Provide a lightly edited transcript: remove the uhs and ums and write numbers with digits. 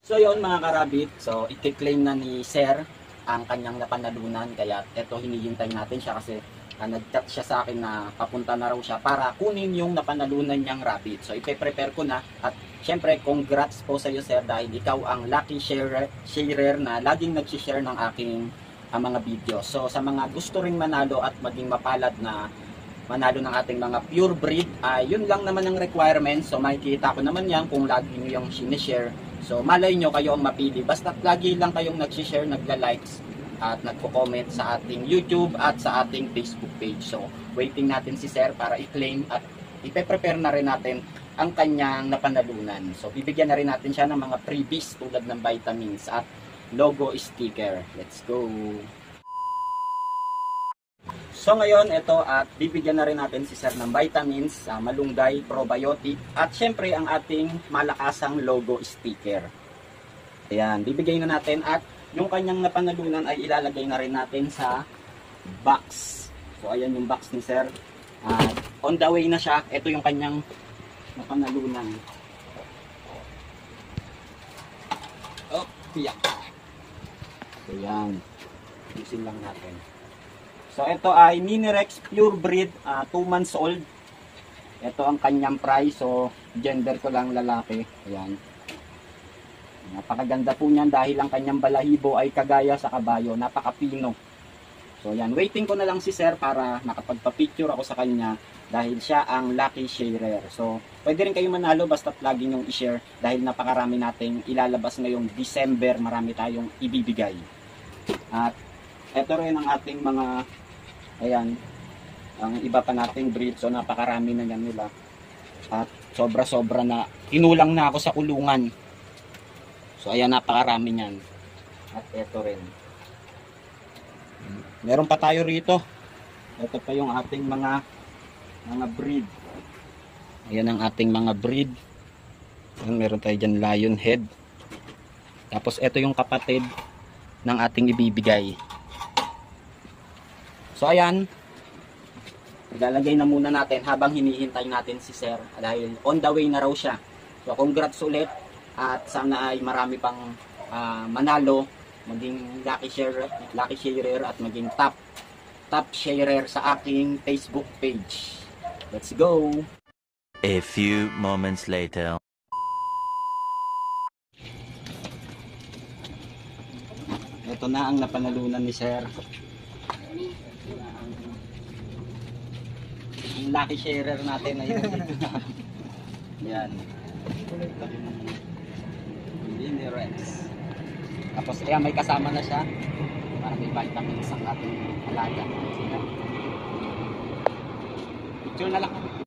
So yun mga karabit, so i-claim na ni Sir ang kanyang napanalunan, kaya eto hinihintay natin siya kasi nag-chat siya sa akin na papunta na raw siya para kunin yung napanalunan niyang rabbit. So ipe-prepare ko na at syempre congrats po sa iyo Sir dahil ikaw ang lucky sharer na laging nag-share ng aking mga video. So sa mga gusto ring manalo at maging mapalad na manalo ng ating mga pure breed, yun lang naman ang requirements. So makikita ko naman yan kung lagi nyo yung sinishare. So malay nyo kayo ang mapili. Basta lagi lang kayong nagsishare, nagla-likes at nagko-comment sa ating YouTube at sa ating Facebook page. So waiting natin si Sir para i-claim at ipe-prepare na rin natin ang kanyang napanalunan. So bibigyan na rin natin siya ng mga freebies tulad ng vitamins at logo sticker. Let's go! So ngayon, ito at bibigyan na rin natin si Sir ng vitamins, malunggay, probiotic at syempre ang ating malakasang logo sticker. Ayan, bibigyan na natin at yung kanyang napanalunan ay ilalagay na rin natin sa box. So ayan yung box ni Sir. On the way na siya, ito yung kanyang napanalunan. Oh, tiyak. So ayan, usin lang natin. So ito ay Minirex Pure Breed, 2 months old. Ito ang kanyang price. So gender ko lang lalaki. Ayan. Napakaganda po niyan dahil ang kanyang balahibo ay kagaya sa kabayo. Napakapino. So ayan, waiting ko na lang si Sir para nakapagpa-picture ako sa kanya dahil siya ang lucky sharer. So pwede rin kayo manalo basta't lagi nyong i-share dahil napakarami nating ilalabas ngayong December. Marami tayong ibibigay. At ito rin ang ating mga, ayan, ang iba pa nating breed. So napakarami na yan nila. At sobra-sobra na, kinulang na ako sa kulungan. So ayan, napakarami niyan. At ito rin. Meron pa tayo rito. Ito pa yung ating mga breed. Ayan ang ating mga breed. Ayan, meron tayo dyan lion head. Tapos ito yung kapatid ng ating ibibigay. So ayan, ilalagay na muna natin habang hinihintay natin si Sir dahil on the way na raw siya. So congrats ulit at sana ay marami pang manalo, maging lucky sharer at maging top sharer sa aking Facebook page. Let's go! A few moments later. Ito na ang napanalunan ni Sir. Ang lucky sharer natin ay dito na. Yan. Minirex. Tapos ayan, may kasama na siya para may vitamins ang ating alaga. Picture na lang kami.